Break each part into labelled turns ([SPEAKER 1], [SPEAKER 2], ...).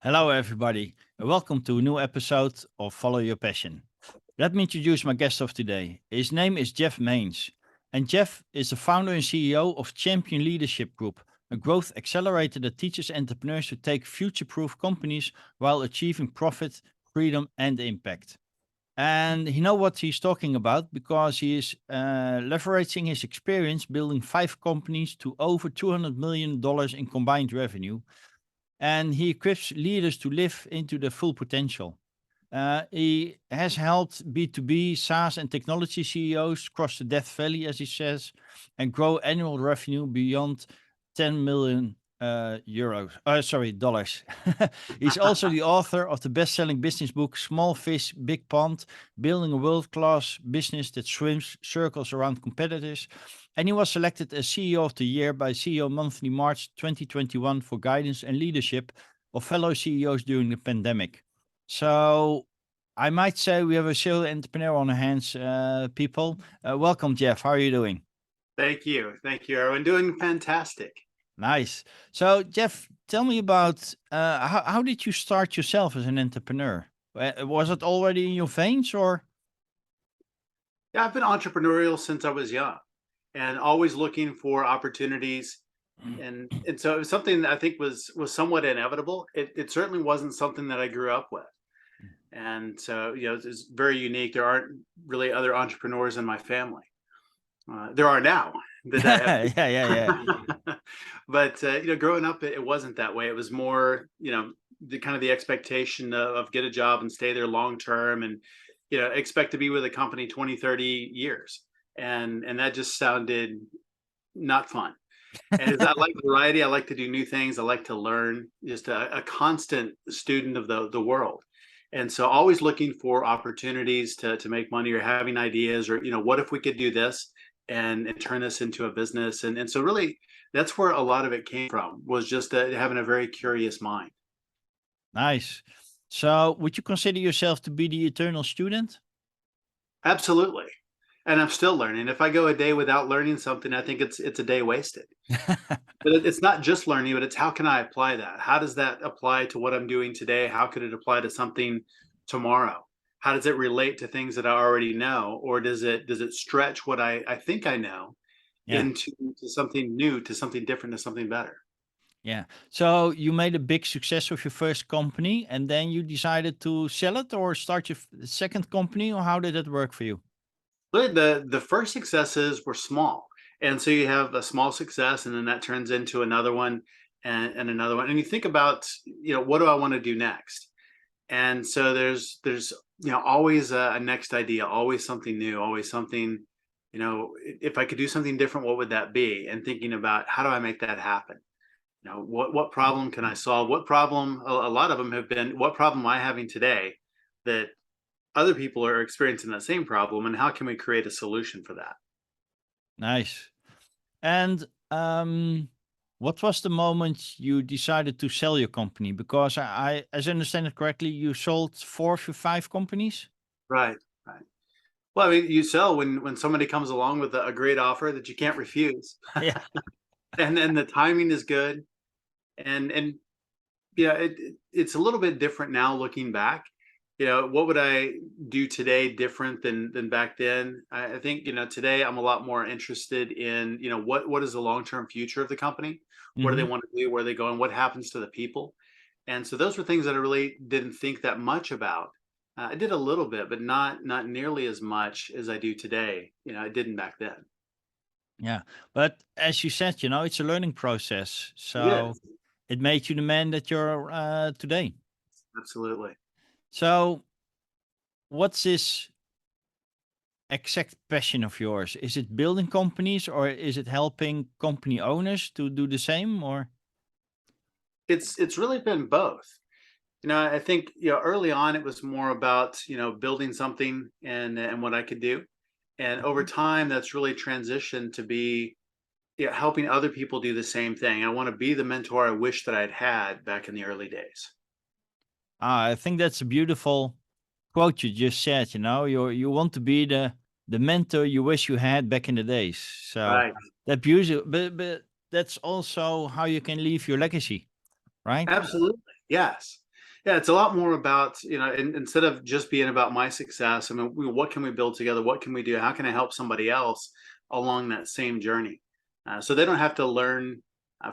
[SPEAKER 1] Hello, everybody, and welcome to a new episode of Follow Your Passion. Let me introduce my guest of today. His name is Jeff Maines, and Jeff is the founder and CEO of Champion Leadership Group, a growth accelerator that teaches entrepreneurs to take future-proof companies while achieving profit, freedom, and impact. And he knows what he's talking about because he is leveraging his experience building 5 companies to over $200 million in combined revenue, and he equips leaders to live into their full potential. He has helped B2B, SaaS, and technology CEOs cross the Death Valley, as he says, and grow annual revenue beyond 10 million dollars. He's also the author of the best-selling business book Small Fish, Big Pond: Building a World-Class Business That Swims Circles Around Competitors. And he was selected as CEO of the Year by CEO Monthly March 2021 for guidance and leadership of fellow CEOs during the pandemic. So I might say we have a serial entrepreneur on our hands, people. Welcome, Jeff. How are you doing?
[SPEAKER 2] Thank you. Thank you, Erwin. Doing fantastic.
[SPEAKER 1] Nice. So, Jeff, tell me about how did you start yourself as an entrepreneur? Was it already in your veins, or?
[SPEAKER 2] Yeah, I've been entrepreneurial since I was young and always looking for opportunities. And so it was something that I think was somewhat inevitable. It certainly wasn't something that I grew up with. And so, it's very unique. There aren't really other entrepreneurs in my family. There are now that I have.
[SPEAKER 1] Yeah.
[SPEAKER 2] But growing up, it wasn't that way. It was more, the kind of the expectation of get a job and stay there long term, and expect to be with a company 20, 30 years. And that just sounded not fun. And as I like variety, I like to do new things. I like to learn, just a constant student of the world. And so always looking for opportunities to make money, or having ideas, or, what if we could do this and turn this into a business? And so really that's where a lot of it came from, was just having a very curious mind.
[SPEAKER 1] Nice. So, would you consider yourself to be the eternal student?
[SPEAKER 2] Absolutely. And I'm still learning. If I go a day without learning something, I think it's a day wasted. But it's not just learning, but it's how can I apply that? How does that apply to what I'm doing today? How could it apply to something tomorrow? How does it relate to things that I already know? Or does it stretch what I think I know
[SPEAKER 1] Yeah.
[SPEAKER 2] into to something new, to something different, to something better?
[SPEAKER 1] Yeah. So you made a big success with your first company, and then you decided to sell it or start your second company, or how did that work for you?
[SPEAKER 2] But the first successes were small. And so you have a small success, and then that turns into another one, and another one. And you think about, what do I want to do next? And so there's always a next idea, always something new, always something, if I could do something different, what would that be? And thinking about, how do I make that happen? What problem can I solve? What problem, a lot of them have been, what problem am I having today that other people are experiencing that same problem, and how can we create a solution for that?
[SPEAKER 1] Nice. And what was the moment you decided to sell your company? Because as I understand it correctly, you sold 4 of your 5 companies.
[SPEAKER 2] Right, right. Well, I mean, you sell when somebody comes along with a great offer that you can't refuse,
[SPEAKER 1] Yeah.
[SPEAKER 2] and then the timing is good, and yeah, it's a little bit different now looking back. What would I do today different than back then? I think, today I'm a lot more interested in, what is the long-term future of the company? What do they
[SPEAKER 1] Hmm.
[SPEAKER 2] want to do? Where are they going? What happens to the people? And so those were things that I really didn't think that much about. I did a little bit, but not nearly as much as I do today. I didn't back then.
[SPEAKER 1] Yeah. But as you said, it's a learning process.
[SPEAKER 2] It
[SPEAKER 1] So
[SPEAKER 2] is.
[SPEAKER 1] it made you the man that you're today.
[SPEAKER 2] Absolutely.
[SPEAKER 1] So what's this exact passion of yours? Is it building companies, or is it helping company owners to do the same, or?
[SPEAKER 2] It's really been both. I think, early on it was more about, building something and what I could do. And over
[SPEAKER 1] Mhm.
[SPEAKER 2] time that's really transitioned to be, helping other people do the same thing. I want to be the mentor I wish that I'd had back in the early days.
[SPEAKER 1] I think that's a beautiful quote you just said. You want to be the mentor you wish you had back in the days. So
[SPEAKER 2] Right.
[SPEAKER 1] that beautiful, but that's also how you can leave your legacy, right?
[SPEAKER 2] Absolutely. Yes. Yeah, it's a lot more about, instead of just being about my success, I mean, what can we build together? What can we do? How can I help somebody else along that same journey? So they don't have to learn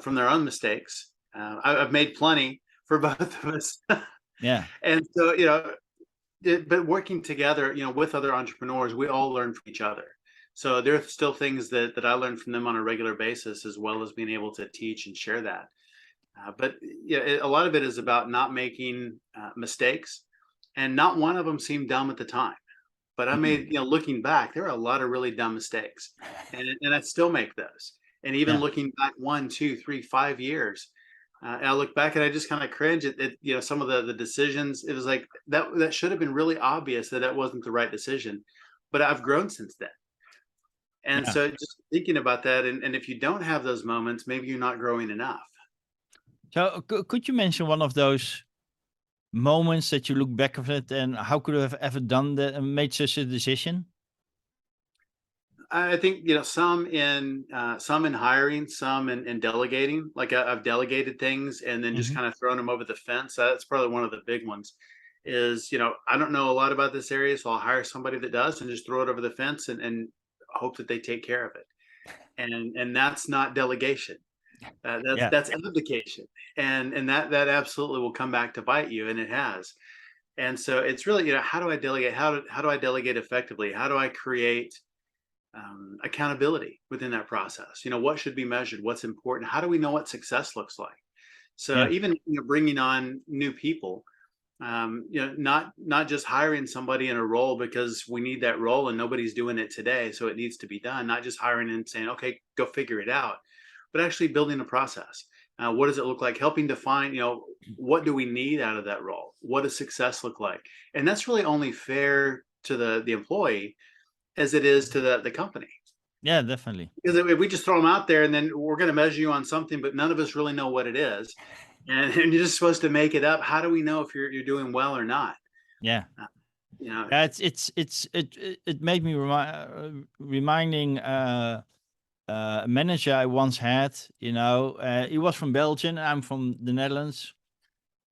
[SPEAKER 2] from their own mistakes. I've made plenty for both of us.
[SPEAKER 1] Yeah.
[SPEAKER 2] And so, but working together, with other entrepreneurs, we all learn from each other. So there are still things that I learn from them on a regular basis, as well as being able to teach and share that. But yeah, a lot of it is about not making mistakes, and not one of them seemed dumb at the time. But I
[SPEAKER 1] Mm.
[SPEAKER 2] made, looking back, there are a lot of really dumb mistakes, and I still make those. And even
[SPEAKER 1] Yeah.
[SPEAKER 2] looking back 1, 2, 3, 5 years, and I look back and I just kind of cringe at some of the decisions. It was like that should have been really obvious that wasn't the right decision, but I've grown since then. And
[SPEAKER 1] Yeah.
[SPEAKER 2] so just thinking about that, and if you don't have those moments, maybe you're not growing enough.
[SPEAKER 1] So could you mention one of those moments that you look back of it, and how could you have ever done that and made such a decision?
[SPEAKER 2] I think some in hiring, some in delegating. Like I've delegated things and then just
[SPEAKER 1] Hmm.
[SPEAKER 2] kind of thrown them over the fence. That's probably one of the big ones. Is I don't know a lot about this area, so I'll hire somebody that does and just throw it over the fence and hope that they take care of it. And that's not delegation. That's
[SPEAKER 1] Yeah.
[SPEAKER 2] that's abdication, and that absolutely will come back to bite you, and it has. And so it's really how do I delegate? How do I delegate effectively? How do I create accountability within that process? What should be measured, what's important, how do we know what success looks like? So
[SPEAKER 1] Yeah.
[SPEAKER 2] even bringing on new people, not just hiring somebody in a role because we need that role and nobody's doing it today, so it needs to be done. Not just hiring and saying, okay, go figure it out, but actually building a process. What does it look like? Helping define, what do we need out of that role? What does success look like? And that's really only fair to the employee as it is to the company.
[SPEAKER 1] Yeah, definitely.
[SPEAKER 2] Because if we just throw them out there and then we're going to measure you on something, but none of us really know what it is, and you're just supposed to make it up. How do we know if you're doing well or not?
[SPEAKER 1] Yeah.
[SPEAKER 2] Uh, you know,
[SPEAKER 1] Yeah, it made me reminding a manager I once had. He was from Belgium. I'm from the Netherlands,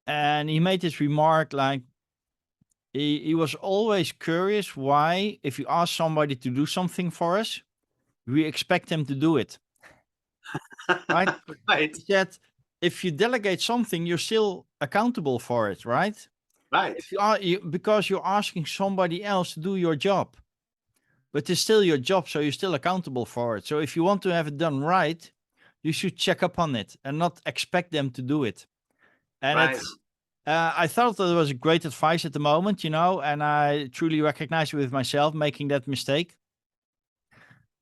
[SPEAKER 1] and he made this remark like he was always curious why, if you ask somebody to do something for us, we expect them to do it. Right?
[SPEAKER 2] right,
[SPEAKER 1] He said, if you delegate something, you're still accountable for it, right?
[SPEAKER 2] right,
[SPEAKER 1] If because you're asking somebody else to do your job, but it's still your job, so you're still accountable for it. So if you want to have it done right, you should check up on it and not expect them to do it. And
[SPEAKER 2] right,
[SPEAKER 1] I thought that it was a great advice at the moment, and I truly recognize with myself making that mistake.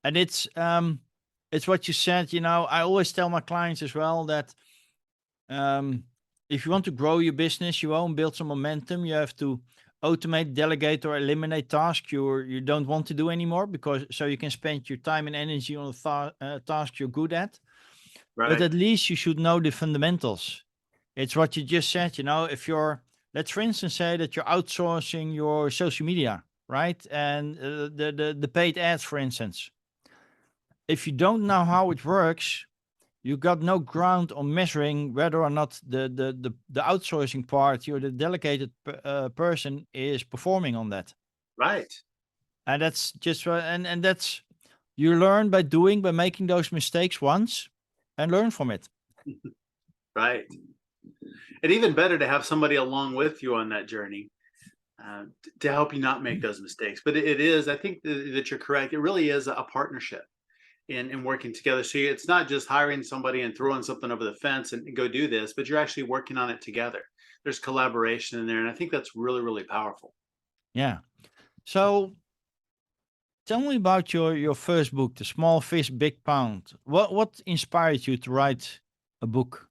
[SPEAKER 1] And it's what you said. I always tell my clients as well that um, if you want to grow your business, you won't build some momentum. You have to automate, delegate, or eliminate tasks you don't want to do anymore, because so you can spend your time and energy on the tasks you're good at. But
[SPEAKER 2] right,
[SPEAKER 1] at least you should know the fundamentals. It's what you just said. If let's for instance say that you're outsourcing your social media, right, and the paid ads, for instance. If you don't know how it works, you got no ground on measuring whether or not the outsourcing part, you're the delegated person, is performing on that.
[SPEAKER 2] right,
[SPEAKER 1] And that's just and that's you learn by doing, by making those mistakes once and learn from it.
[SPEAKER 2] right. And even better to have somebody along with you on that journey, to help you not make those mistakes. But it is, I think that you're correct. It really is a partnership in working together. So it's not just hiring somebody and throwing something over the fence and go do this, but you're actually working on it together. There's collaboration in there, and I think that's really, really powerful.
[SPEAKER 1] Yeah. So tell me about your first book, The Small Fish Big Pound. What inspired you to write a book?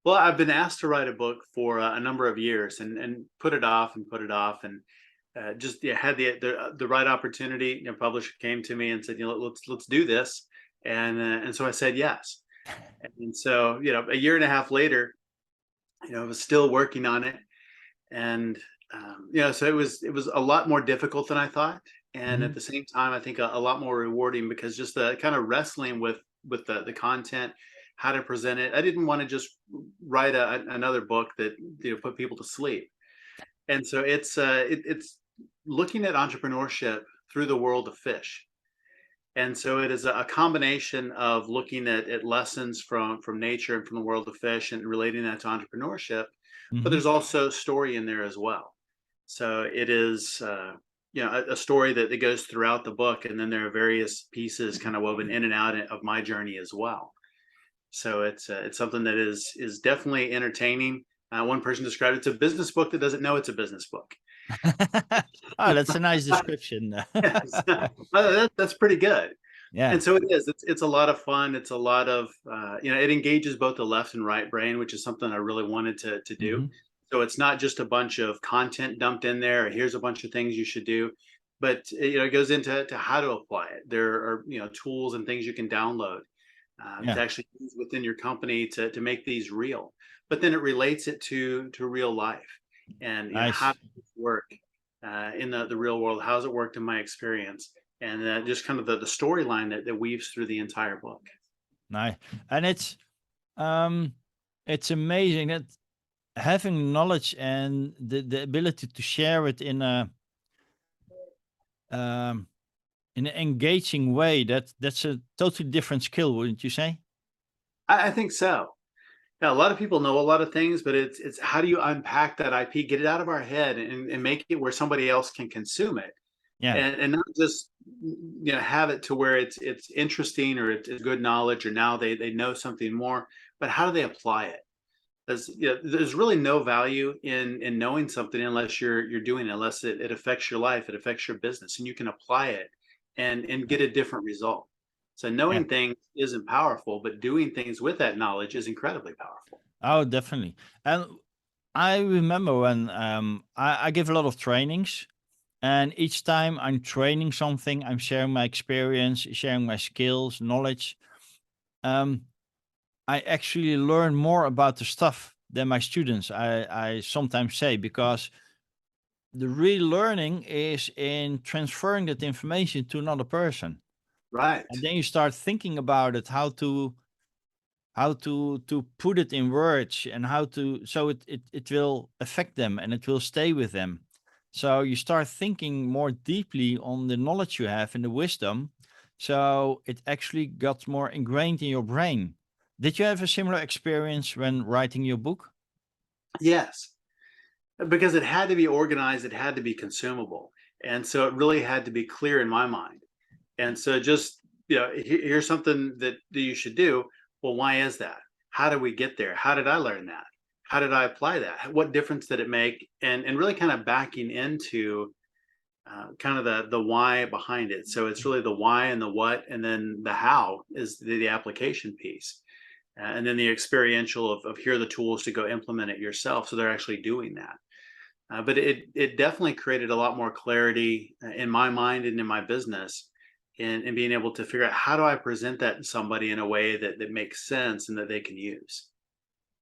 [SPEAKER 2] Well, I've been asked to write a book for a number of years, and put it off and put it off, and just had the right opportunity. Publisher came to me and said, let's do this, and so I said yes. And so a year and a half later, I was still working on it, and so it was a lot more difficult than I thought, and at
[SPEAKER 1] Hmm.
[SPEAKER 2] the same time, I think a lot more rewarding, because just the kind of wrestling with the content, how to present it. I didn't want to just write another book that put people to sleep. And so it's looking at entrepreneurship through the world of fish. And so it is a combination of looking at lessons from nature and from the world of fish and relating that to entrepreneurship. But
[SPEAKER 1] Hmm.
[SPEAKER 2] there's also story in there as well. So it is a story that goes throughout the book, and then there are various pieces kind of woven in and out of my journey as well. So it's something that is definitely entertaining. One person described it's a business book that doesn't know it's a business book.
[SPEAKER 1] Oh, that's a nice description.
[SPEAKER 2] Yes. That's pretty good.
[SPEAKER 1] Yeah.
[SPEAKER 2] And so it is. It's a lot of fun. It's a lot of it engages both the left and right brain, which is something I really wanted to do.
[SPEAKER 1] Hmm.
[SPEAKER 2] So it's not just a bunch of content dumped in there. Or here's a bunch of things you should do, but it goes into how to apply it. There are tools and things you can download
[SPEAKER 1] Yeah.
[SPEAKER 2] to actually use within your company to make these real. But then it relates it to real life, and how
[SPEAKER 1] Nice.
[SPEAKER 2] does this work in the real world? How's it worked in my experience? And just kind of the storyline that weaves through the entire book.
[SPEAKER 1] Nice. And um it's amazing that having knowledge and the ability to share it um in an engaging way, that's a totally different skill, wouldn't you say?
[SPEAKER 2] I think so. Yeah, a lot of people know a lot of things, but it's how do you unpack that IP, get it out of our head, and make it where somebody else can consume it,
[SPEAKER 1] Yeah.
[SPEAKER 2] and not just have it to where it's interesting or it's good knowledge or now they know something more, but how do they apply it? There's really no value in knowing something unless you're doing it, unless it affects your life, it affects your business, and you can apply it and
[SPEAKER 1] Yeah.
[SPEAKER 2] get a different result. So
[SPEAKER 1] Yeah.
[SPEAKER 2] knowing things isn't powerful, but doing things with that knowledge is incredibly powerful.
[SPEAKER 1] Oh, definitely. And I remember when I give a lot of trainings, and each time I'm training something, I'm sharing my experience, sharing my skills, knowledge. Um, I actually learn more about the stuff than my students. I sometimes say, because the real learning is in transferring that information to another person,
[SPEAKER 2] Right.
[SPEAKER 1] and then you start thinking about it, how to put it in words, and how to, so it will affect them and it will stay with them. So you start thinking more deeply on the knowledge you have and the wisdom, so it actually got more ingrained in your brain. Did you have a similar experience when writing your book?
[SPEAKER 2] Yes, because it had to be organized, it had to be consumable, and so it really had to be clear in my mind. And so just, here's something that you should do. Well, why is that? How do we get there? How did I learn that? How did I apply that? What difference did it make? And really kind of backing into kind of the why behind it. So it's really the why and the what, and then the how is the application piece. And then the experiential of here are the tools to go implement it yourself. So they're actually doing that. But it definitely created a lot more clarity in my mind and in my business, and being able to figure out how do I present that to somebody in a way that makes sense and that they can use.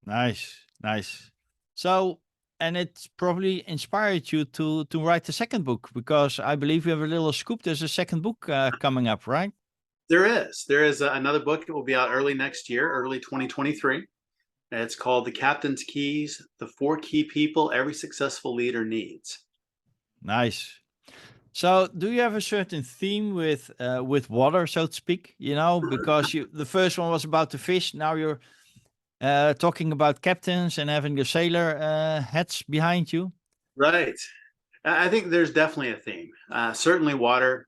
[SPEAKER 1] Nice, nice. So, and it probably inspired you to write the second book, because I believe we have a little scoop. There's a second book coming up, right?
[SPEAKER 2] There is another book that will be out early next year, early 2023. It's called The Captain's Keys: The Four Key People Every Successful Leader Needs.
[SPEAKER 1] Nice. So, do you have a certain theme with water, so to speak? Because the first one was about the fish. Now you're talking about captains and having the sailor hats behind you.
[SPEAKER 2] Right. I think there's definitely a theme. Certainly water.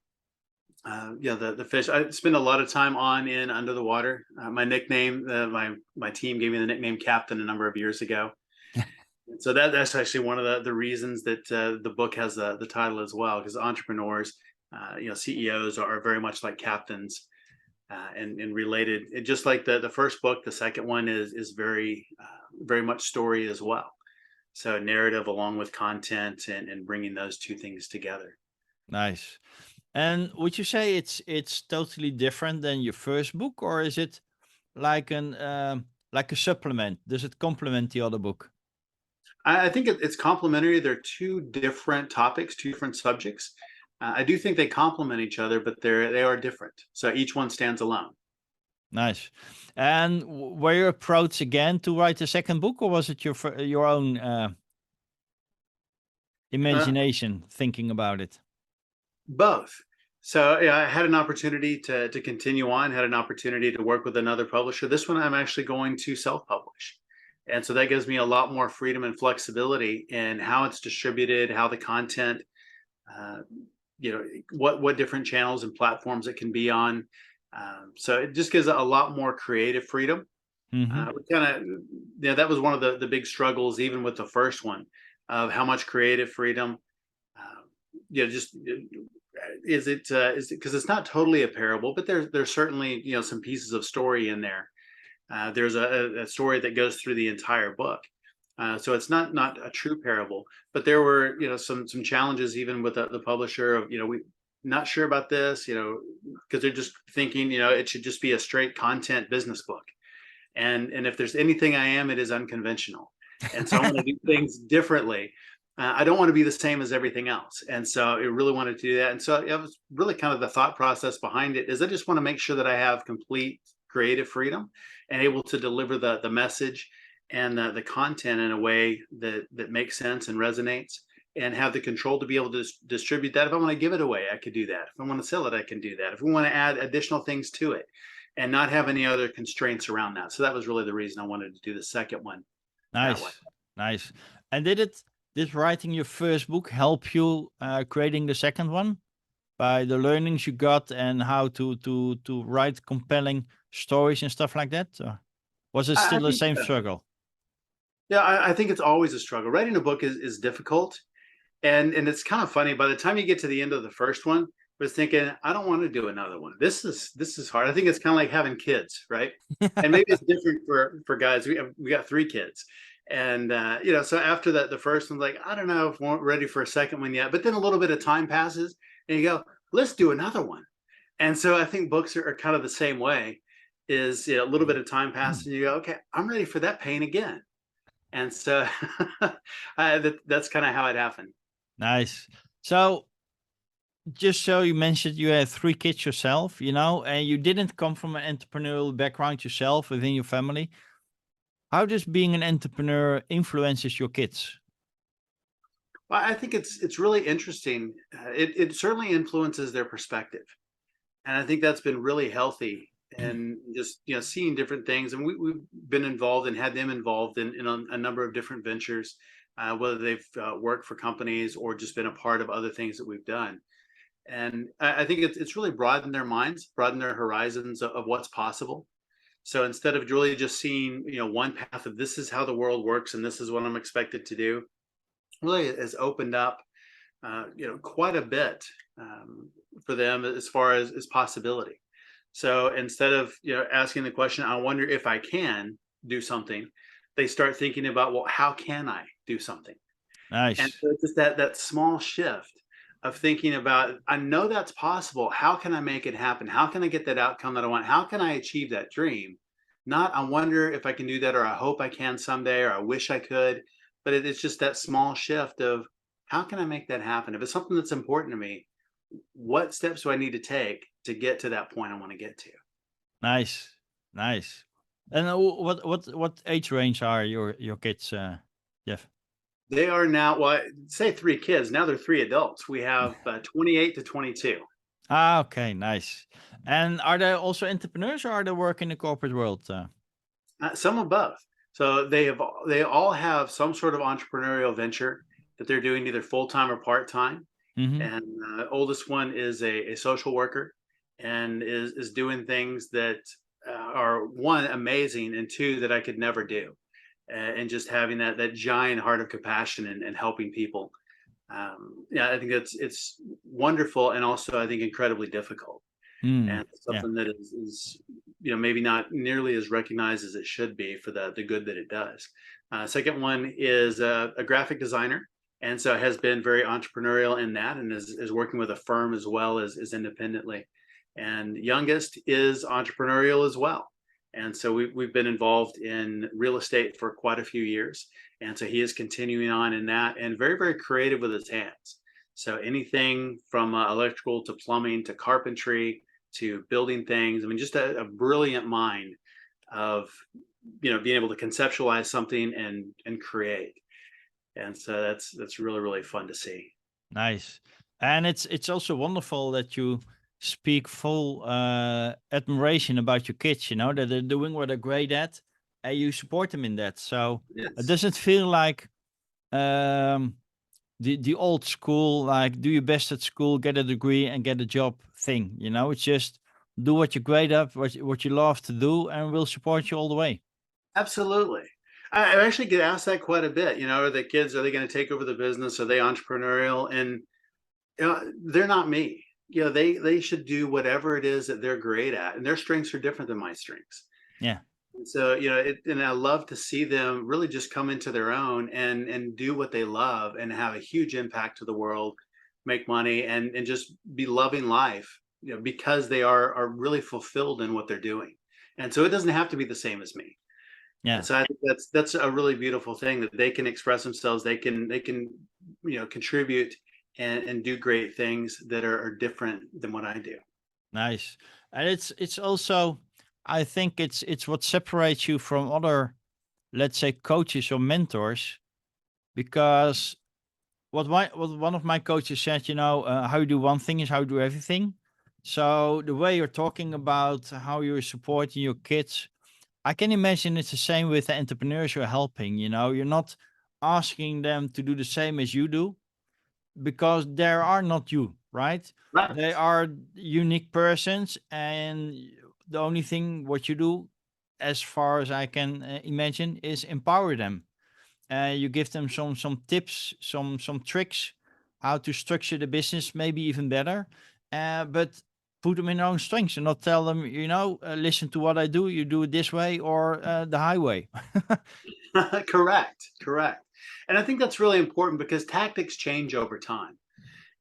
[SPEAKER 2] Yeah, the fish. I spend a lot of time on in under the water. My nickname, my team gave me the nickname Captain a number of years ago. And so that's actually one of the reasons that the book has the title as well, because entrepreneurs, CEOs are very much like captains, and related. Just like the first book, the second one is very much story as well. So narrative along with content, and bringing those two things together.
[SPEAKER 1] Nice. And would you say it's totally different than your first book, or is it like a supplement? Does it complement the other book?
[SPEAKER 2] I think it's complementary. They're two different topics, two different subjects. I do think they complement each other, but they are different. So each one stands alone.
[SPEAKER 1] Nice. And were you approached again to write a second book, or was it your own
[SPEAKER 2] Uh,
[SPEAKER 1] imagination thinking about it?
[SPEAKER 2] Both. So yeah, I had an opportunity to continue on, had an opportunity to work with another publisher. This one I'm actually going to self-publish. And so that gives me a lot more freedom and flexibility in how it's distributed, how the content, uh, what different channels and platforms it can be on. So it just gives a lot more creative freedom.
[SPEAKER 1] Hmm.
[SPEAKER 2] We kind of, that was one of the big struggles, even with the first one, of how much creative freedom. Uh, just is it because it's not totally a parable, but there's certainly some pieces of story in there. There's a story that goes through the entire book, so it's not a true parable. But there were some challenges even with the publisher of we not sure about this, because they're just thinking it should just be a straight content business book, and if there's anything I am, it is unconventional, and so I want to do things differently. I don't want to be the same as everything else, and so I really wanted to do that. And so it was really kind of the thought process behind it is I just want to make sure that I have complete creative freedom and able to deliver the message and the content in a way that makes sense and resonates, and have the control to be able to distribute that. If I want to give it away, I could do that. If I want to sell it, I can do that. If we want to add additional things to it, and not have any other constraints around that. So that was really the reason I wanted to do the second one that way.
[SPEAKER 1] Nice, nice. And did writing your first book help you creating the second one by the learnings you got and how to write compelling stories and stuff like that? Or was it
[SPEAKER 2] I
[SPEAKER 1] still the
[SPEAKER 2] think,
[SPEAKER 1] same struggle?
[SPEAKER 2] yeah, I think it's always a struggle. Writing a book is difficult, and it's kind of funny. By the time you get to the end of the first one, I was thinking, I don't want to do another one. This is hard. I think it's kind of like having kids, right? And maybe it's different for guys. We got three kids, and so after that, the first one's like, I don't know if we're ready for a second one yet. But then a little bit of time passes, and you go, let's do another one. And so I think books are kind of the same way. Is a little bit of time passes, and you go, okay, I'm ready for that pain again. And so that's kind of how it happened.
[SPEAKER 1] Nice. So just so you mentioned you had three kids yourself, and you didn't come from an entrepreneurial background yourself within your family. How does being an entrepreneur influences your kids?
[SPEAKER 2] Well, I think it's really interesting. It certainly influences their perspective, and I think that's been really healthy. And just seeing different things, and we've been involved and had them involved in a number of different ventures, whether they've worked for companies or just been a part of other things that we've done. And I think it's really broadened their minds, broadened their horizons of what's possible. So instead of really just seeing one path of this is how the world works and this is what I'm expected to do, really has opened up quite a bit for them as far as possibility. So instead of asking the question, I wonder if I can do something, they start thinking about, well, how can I do something? And
[SPEAKER 1] Nice.
[SPEAKER 2] so it's just that small shift of thinking about, I know that's possible. How can I make it happen? How can I get that outcome that I want? How can I achieve that dream? Not, I wonder if I can do that, or I hope I can someday, or I wish I could. But it's just that small shift of, how can I make that happen? If it's something that's important to me, what steps do I need to take to get to that point I want to get to?
[SPEAKER 1] Nice. Nice. And what age range are your kids, Jeff?
[SPEAKER 2] They are now, well, I say three kids. Now they're three adults. We have 28 to 22.
[SPEAKER 1] Ah, okay, nice. And are they also entrepreneurs, or are they work in the corporate world?
[SPEAKER 2] Some of both. So they all have some sort of entrepreneurial venture that they're doing either full time or part time.
[SPEAKER 1] Hmm.
[SPEAKER 2] And oldest one is a social worker, and is doing things that are, one, amazing, and two, that I could never do. And just having that giant heart of compassion and helping people. Yeah, I think it's wonderful, and also I think incredibly difficult,
[SPEAKER 1] Mm,
[SPEAKER 2] and
[SPEAKER 1] yeah.
[SPEAKER 2] something that is maybe not nearly as recognized as it should be for the good that it does. Second one is a graphic designer, and so has been very entrepreneurial in that, and is working with a firm as well as independently. And youngest is entrepreneurial as well, and so we've been involved in real estate for quite a few years, and so he is continuing on in that, and very, very creative with his hands. So anything from electrical to plumbing to carpentry, to building things. I mean, just a brilliant mind of, being able to conceptualize something and create. And so that's really, really fun to see.
[SPEAKER 1] Nice. And it's also wonderful that you speak full admiration about your kids, that they're doing what they're great at, and you support them in that. So
[SPEAKER 2] Yes.
[SPEAKER 1] does it feel like um, the old school, like do your best at school, get a degree, and get a job thing? It's just do what you're great at, what you love to do, and we'll support you all the way.
[SPEAKER 2] Absolutely. I actually get asked that quite a bit. Are the kids, are they going to take over the business? Are they entrepreneurial? And they're not me. They should do whatever it is that they're great at, and their strengths are different than my strengths.
[SPEAKER 1] Yeah,
[SPEAKER 2] And so, and I love to see them really just come into their own and do what they love and have a huge impact to the world, make money, and just be loving life, because they are really fulfilled in what they're doing. And so it doesn't have to be the same as me. And
[SPEAKER 1] yeah.
[SPEAKER 2] so I think that's a really beautiful thing, that they can express themselves, they can contribute and do great things that are different than what I do.
[SPEAKER 1] Nice. And it's also, I think it's what separates you from other, let's say, coaches or mentors, because what one of my coaches said, how you do one thing is how you do everything. So the way you're talking about how you're supporting your kids, I can imagine it's the same with the entrepreneurs you're helping. You're not asking them to do the same as you do, because there are not you, right? They
[SPEAKER 2] Right.
[SPEAKER 1] are unique persons, and the only thing what you do, as far as I can imagine, is empower them. You give them some tips, some tricks, how to structure the business, maybe even better. But put them in their own strengths and not tell them, listen to what I do. You do it this way or the highway.
[SPEAKER 2] Correct, correct. And I think that's really important because tactics change over time.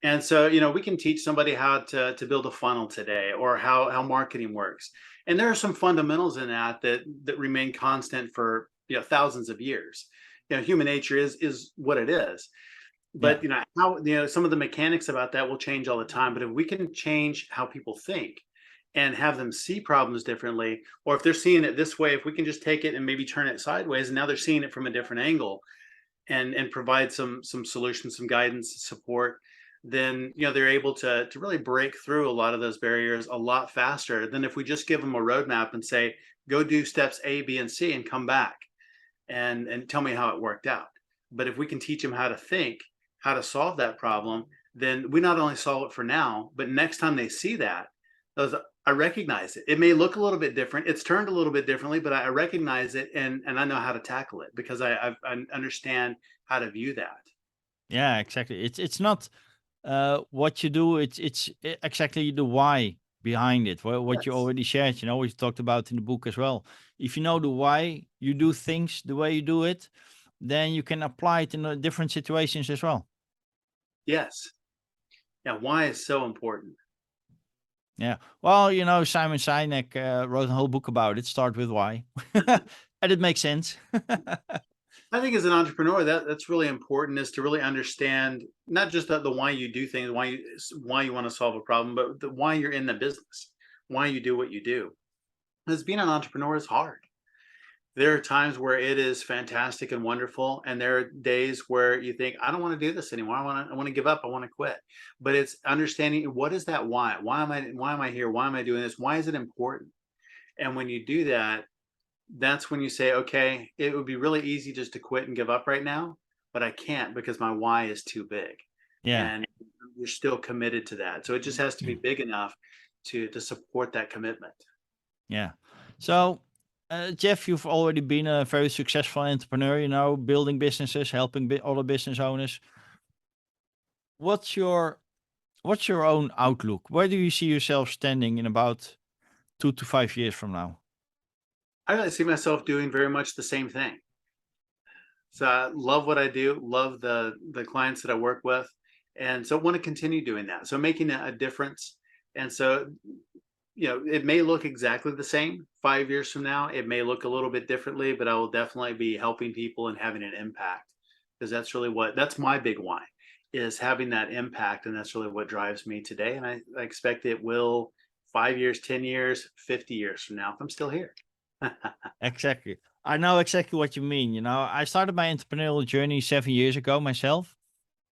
[SPEAKER 2] And so, we can teach somebody how to build a funnel today, or how marketing works. And there are some fundamentals in that remain constant for, thousands of years. Human nature is what it is.
[SPEAKER 1] Yeah,
[SPEAKER 2] But how, some of the mechanics about that will change all the time. But if we can change how people think and have them see problems differently, or if they're seeing it this way, if we can just take it and maybe turn it sideways, and now they're seeing it from a different angle, and provide some solutions, some guidance, support, then they're able to really break through a lot of those barriers a lot faster than if we just give them a roadmap and say, go do steps A, B, and C and come back and tell me how it worked out. But if we can teach them how to think, how to solve that problem, then we not only solve it for now, but next time they see that, those, I recognize it. It may look a little bit different. It's turned a little bit differently, but I recognize it, and I know how to tackle it because I understand how to view that.
[SPEAKER 1] yeah, exactly. It's not what you do. It's exactly the why behind it. What you
[SPEAKER 2] Yes.
[SPEAKER 1] already shared. What you talked about in the book as well. If you know the why you do things the way you do it, then you can apply it in different situations as well.
[SPEAKER 2] Yes. Yeah. Why is so important.
[SPEAKER 1] Yeah. Well, Simon Sinek wrote a whole book about it. Start with why, and it makes sense.
[SPEAKER 2] I think as an entrepreneur, that's really important, is to really understand not just the why you do things, why you want to solve a problem, but the why you're in the business, why you do what you do. Because being an entrepreneur is hard. There are times where it is fantastic and wonderful, and there are days where you think, I don't want to do this anymore. I want to give up. I want to quit. But it's understanding, what is that why? Why am I here? Why am I doing this? Why is it important? And when you do that, that's when you say, okay, it would be really easy just to quit and give up right now, but I can't because my why is too big.
[SPEAKER 1] Yeah.
[SPEAKER 2] And you're still committed to that. So it just has to be
[SPEAKER 1] Mm.
[SPEAKER 2] big enough to support that commitment.
[SPEAKER 1] Yeah. So, Jeff, you've already been a very successful entrepreneur. Building businesses, helping other business owners. What's your What's your own outlook? Where do you see yourself standing in about 2 to 5 years from now?
[SPEAKER 2] I really see myself doing very much the same thing. So I love what I do, love the clients that I work with, and so want to continue doing that. So making a difference. And so, it may look exactly the same 5 years from now. It may look a little bit differently, but I will definitely be helping people and having an impact, because that's my big why, is having that impact, and that's really what drives me today. And I expect it will 5 years, 10 years, 50 years from now if I'm still here.
[SPEAKER 1] Exactly. I know exactly what you mean. I started my entrepreneurial journey 7 years ago myself.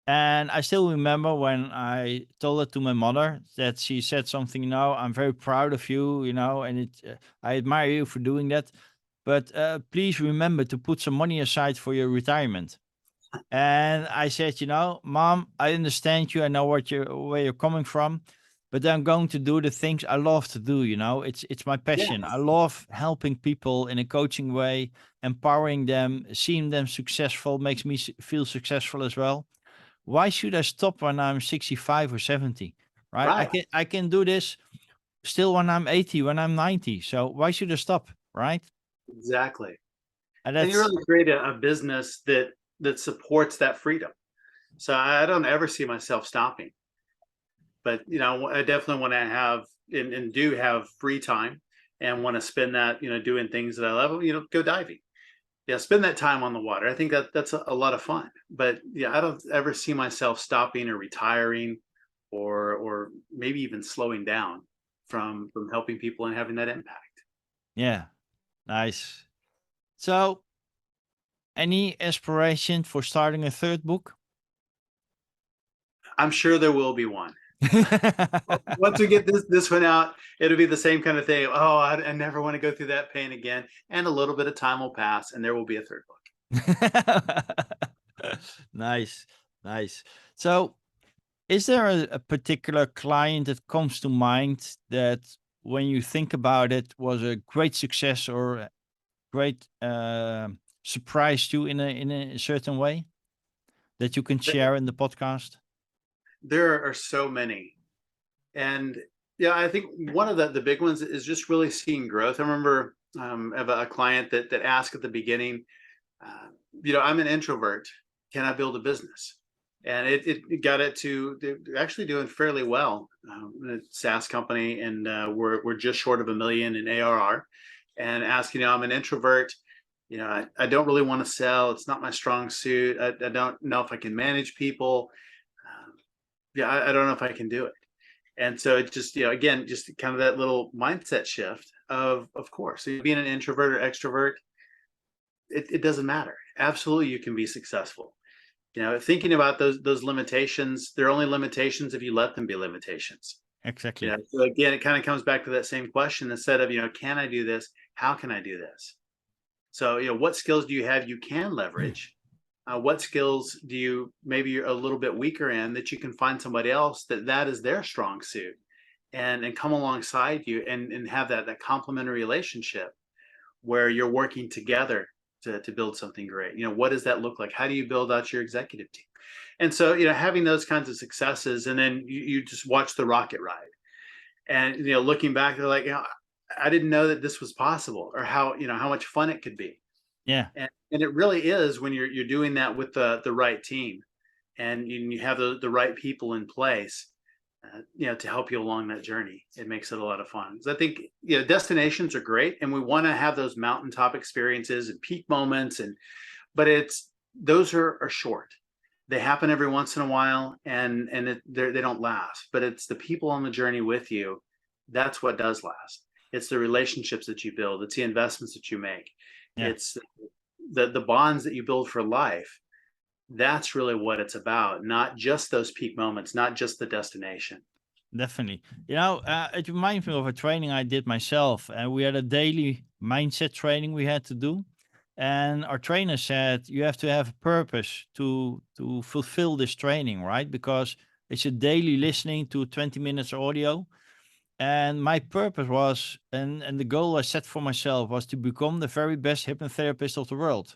[SPEAKER 1] And I still remember when I told it to my mother that she said something, I'm very proud of you, and I admire you for doing that. But please remember to put some money aside for your retirement. And I said, Mom, I understand you. I know where you're coming from, but I'm going to do the things I love to do. It's my passion. I
[SPEAKER 2] Yes,
[SPEAKER 1] love helping people in a coaching way, empowering them, seeing them successful makes me feel successful as well. Why should I stop when I'm 65 or 70? Right? I
[SPEAKER 2] right,
[SPEAKER 1] can I can do this still when I'm 80, when I'm 90. So why should I stop? Right?
[SPEAKER 2] exactly.
[SPEAKER 1] And
[SPEAKER 2] And you
[SPEAKER 1] that's
[SPEAKER 2] really create a business that supports that freedom. So I don't ever see myself stopping. But I definitely want to have and do have free time and want to spend that doing things that I love. Go diving. Yeah, spend that time on the water. I think that's a lot of fun. But yeah, I don't ever see myself stopping or retiring, or maybe even slowing down from helping people and having that impact.
[SPEAKER 1] yeah, nice. So any inspiration for starting a third book?
[SPEAKER 2] I'm sure there will be one. Once we get this one out, it'll be the same kind of thing. Oh, I never want to go through that pain again. And a little bit of time will pass, and there will be a third book.
[SPEAKER 1] Nice, nice. So is there a particular client that comes to mind that when you think about it was a great success or a great surprised you in a certain way that you can share in the podcast?
[SPEAKER 2] There are so many. And yeah, I think one of the big ones is just really seeing growth. I remember I have a client that asked at the beginning, uh, I'm an introvert. Can I build a business? And it got it to they're actually doing fairly well. A SaaS company, and we're just short of 1 million in ARR. And asking, I'm an introvert. I don't really want to sell. It's not my strong suit. I don't know if I can manage people. Um, yeah, I don't know if I can do it. And so it just, again, just kind of that little mindset shift of course, being an introvert or extrovert, it doesn't matter. Absolutely, you can be successful. Thinking about those limitations, they're only limitations if you let them be limitations.
[SPEAKER 1] Exactly.
[SPEAKER 2] So again, it kind of comes back to that same question. Instead of, can I do this? How can I do this? So, what skills do you have you can leverage? What skills do you maybe you're a little bit weaker in that you can find somebody else that is their strong suit, and come alongside you and have that complementary relationship where you're working together to build something great. What does that look like? How do you build out your executive team? And so, having those kinds of successes, and then you just watch the rocket ride. And looking back, they're like, I didn't know that this was possible, or how much fun it could be.
[SPEAKER 1] Yeah,
[SPEAKER 2] And it really is when you're doing that with the right team, and you have the right people in place, to help you along that journey. It makes it a lot of fun. So I think destinations are great, and we want to have those mountaintop experiences and peak moments, but those are short. They happen every once in a while, and they don't last. But it's the people on the journey with you. That's what does last. It's the relationships that you build. It's the investments that you make.
[SPEAKER 1] yeah.
[SPEAKER 2] It's the bonds that you build for life. That's really what it's about, not just those peak moments, not just the destination.
[SPEAKER 1] Definitely. It reminds me of a training I did myself, and we had a daily mindset training we had to do. And our trainer said you have to have a purpose to fulfill this training, right? Because it's a daily listening to 20 minutes audio. And my purpose was, and the goal I set for myself was to become the very best hypnotherapist of the world.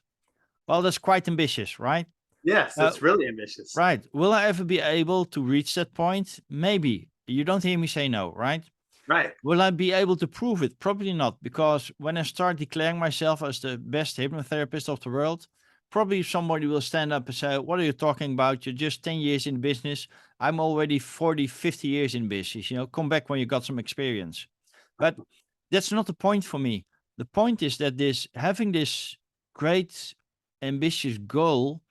[SPEAKER 1] Well, that's quite ambitious, right?
[SPEAKER 2] Yes,
[SPEAKER 1] Uh,
[SPEAKER 2] it's really ambitious.
[SPEAKER 1] right. Will I ever be able to reach that point? Maybe. You don't hear me say no, right?
[SPEAKER 2] Right.
[SPEAKER 1] Will I be able to prove it? Probably not, because when I start declaring myself as the best hypnotherapist of the world, probably somebody will stand up and say, what are you talking about? You're just 10 years in business. I'm already 40, 50 years in business. Come back when you got some experience. But that's not the point for me. The point is that having this great ambitious goal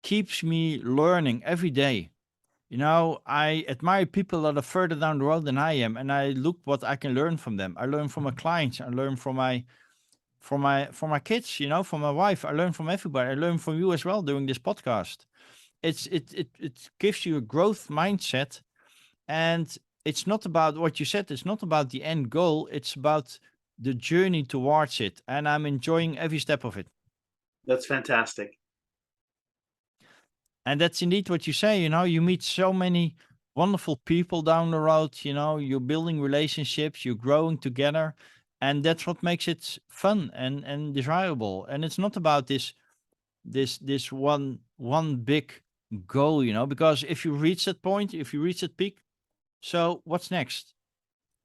[SPEAKER 1] keeps me learning every day. I admire people that are further down the road than I am, and I look what I can learn from them. I learn from my clients. I learn from my kids. From my wife. I learn from everybody. I learn from you as well doing this podcast. It gives you a growth mindset, and it's not about what you said. It's not about the end goal. It's about the journey towards it, and I'm enjoying every step of it.
[SPEAKER 2] That's fantastic.
[SPEAKER 1] And that's indeed what you say. You meet so many wonderful people down the road. You're building relationships, you're growing together, and that's what makes it fun and desirable. And it's not about this one big goal, because if you reach that point, if you reach that peak, so what's next,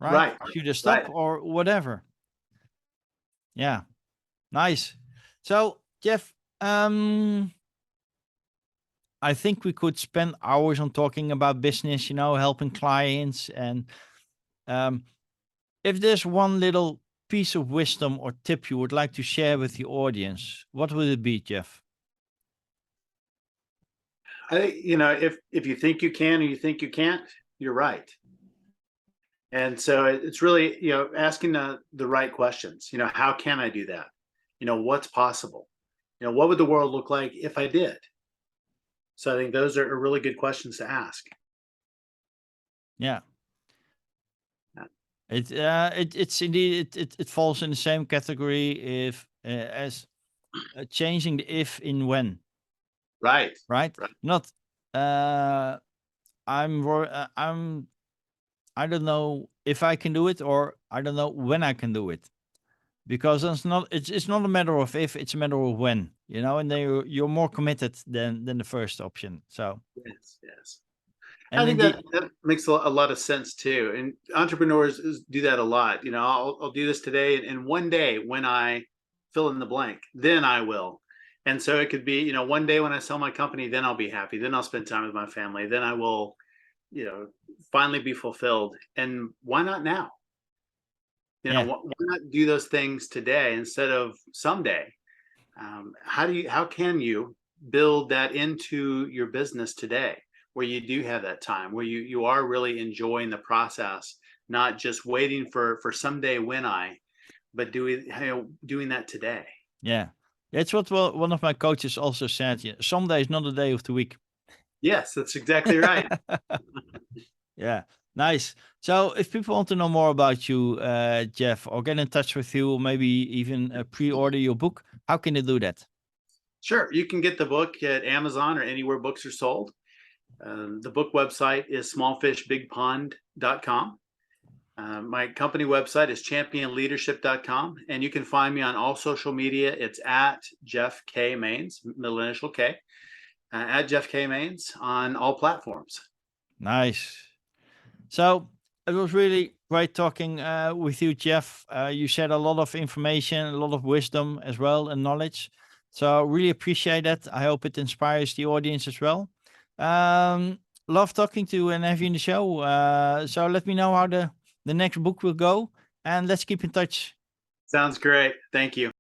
[SPEAKER 1] right?
[SPEAKER 2] Right.
[SPEAKER 1] Should I stop or whatever? Yeah, nice. So Jeff, I think we could spend hours on talking about business, helping clients. And if there's one little piece of wisdom or tip you would like to share with the audience, what would it be, Jeff?
[SPEAKER 2] I think, if you think you can or you think you can't, you're right. And so it's really, asking the right questions. How can I do that? What's possible? What would the world look like if I did? So I think those are really good questions to ask.
[SPEAKER 1] Yeah.
[SPEAKER 2] Yeah.
[SPEAKER 1] It's indeed it falls in the same category if as changing the if in when,
[SPEAKER 2] Right.
[SPEAKER 1] right? Not I don't know if I can do it, or I don't know when I can do it, because it's not a matter of if, it's a matter of when, and then you're more committed than the first option. So
[SPEAKER 2] Yes.
[SPEAKER 1] and
[SPEAKER 2] I think
[SPEAKER 1] indeed,
[SPEAKER 2] that makes a lot of sense too. And entrepreneurs do that a lot. I'll do this today, and one day when I fill in the blank, then I will. And so it could be, one day when I sell my company, then I'll be happy. Then I'll spend time with my family. Then I will, finally be fulfilled. And why not now?
[SPEAKER 1] yeah,
[SPEAKER 2] Why not do those things today instead of someday? How can you build that into your business today, where you do have that time, where you are really enjoying the process, not just waiting for someday when but doing that today.
[SPEAKER 1] yeah. It's what one of my coaches also said. Yeah, someday is not a day of the week.
[SPEAKER 2] Yes, that's exactly right.
[SPEAKER 1] Yeah, nice. So if people want to know more about you, Jeff, or get in touch with you, or maybe even pre-order your book, how can they do that?
[SPEAKER 2] Sure, you can get the book at Amazon or anywhere books are sold. The book website is smallfishbigpond.com. My company website is championleadership.com, and you can find me on all social media. It's at Jeff K. Mains, middle initial K, at Jeff K. Mains on all platforms.
[SPEAKER 1] Nice. So it was really great talking with you, Jeff. You shared a lot of information, a lot of wisdom as well, and knowledge. So really appreciate that. I hope it inspires the audience as well. Love talking to you and have you in the show. So let me know how the next book will go, and let's keep in touch.
[SPEAKER 2] Sounds great. Thank you.